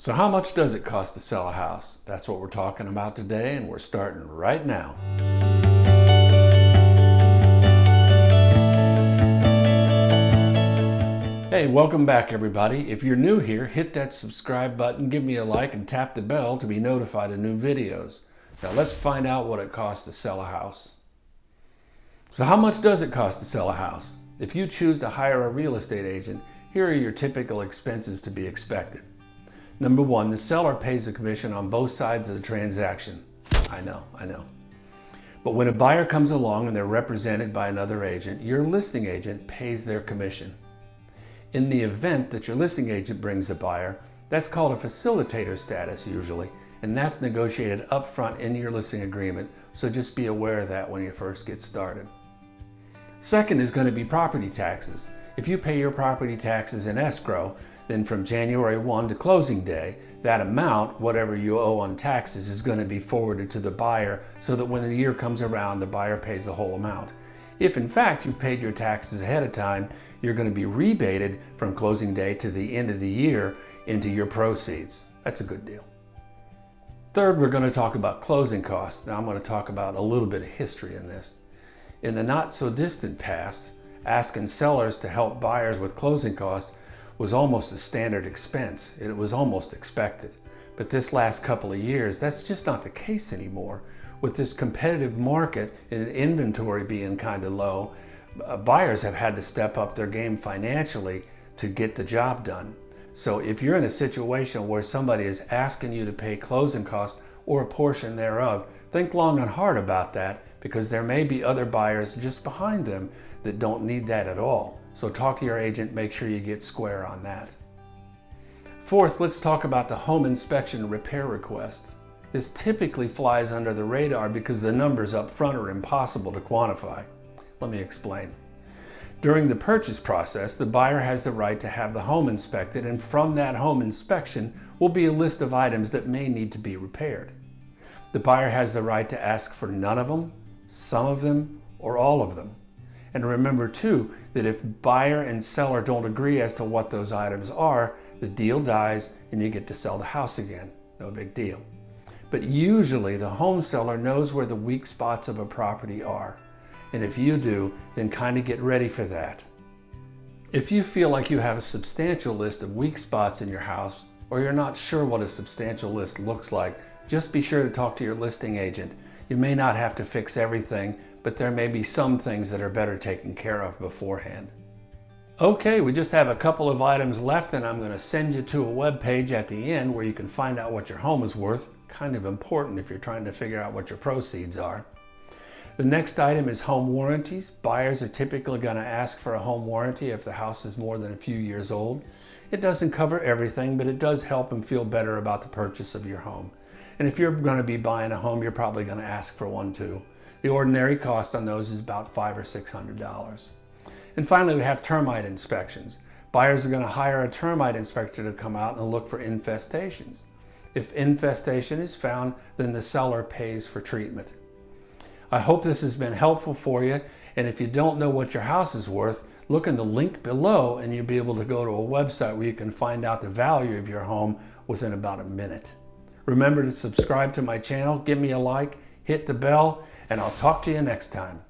So how much does it cost to sell a house? That's what we're talking about today, and we're starting right now. Hey, welcome back everybody. If you're new here, hit that subscribe button, give me a like, and tap the bell to be notified of new videos. Now let's find out what it costs to sell a house. So how much does it cost to sell a house? If you choose to hire a real estate agent, here are your typical expenses to be expected. Number one, the seller pays a commission on both sides of the transaction. I know. But when a buyer comes along and they're represented by another agent, your listing agent pays their commission. In the event that your listing agent brings a buyer, that's called a facilitator status usually, and that's negotiated upfront in your listing agreement, so just be aware of that when you first get started. Second is going to be property taxes. If you pay your property taxes in escrow, then from January 1 to closing day, that amount, whatever you owe on taxes, is going to be forwarded to the buyer so that when the year comes around, the buyer pays the whole amount. If in fact you've paid your taxes ahead of time, you're going to be rebated from closing day to the end of the year into your proceeds. That's a good deal. Third, we're going to talk about closing costs. Now I'm going to talk about a little bit of history in this. In the not so distant past, asking sellers to help buyers with closing costs was almost a standard expense. It was almost expected. But this last couple of years, that's just not the case anymore. With this competitive market and inventory being kind of low, buyers have had to step up their game financially to get the job done. So if you're in a situation where somebody is asking you to pay closing costs or a portion thereof, think long and hard about that, because there may be other buyers just behind them that don't need that at all. So talk to your agent, make sure you get square on that. Fourth, let's talk about the home inspection repair request. This typically flies under the radar because the numbers up front are impossible to quantify. Let me explain. During the purchase process, the buyer has the right to have the home inspected, and from that home inspection will be a list of items that may need to be repaired. The buyer has the right to ask for none of them, some of them, or all of them. And remember too, that if buyer and seller don't agree as to what those items are, the deal dies and you get to sell the house again. No big deal. But usually the home seller knows where the weak spots of a property are. And if you do, then kind of get ready for that. If you feel like you have a substantial list of weak spots in your house, or you're not sure what a substantial list looks like, just be sure to talk to your listing agent. You may not have to fix everything, but there may be some things that are better taken care of beforehand. Okay, we just have a couple of items left, and I'm going to send you to a web page at the end where you can find out what your home is worth. Kind of important if you're trying to figure out what your proceeds are. The next item is home warranties. Buyers are typically going to ask for a home warranty if the house is more than a few years old. It doesn't cover everything, but it does help them feel better about the purchase of your home. And if you're going to be buying a home, you're probably going to ask for one too. The ordinary cost on those is about $500 or $600. And finally, we have termite inspections. Buyers are going to hire a termite inspector to come out and look for infestations. If infestation is found, then the seller pays for treatment. I hope this has been helpful for you, and if you don't know what your house is worth, look in the link below and you'll be able to go to a website where you can find out the value of your home within about a minute. Remember to subscribe to my channel, give me a like, hit the bell, and I'll talk to you next time.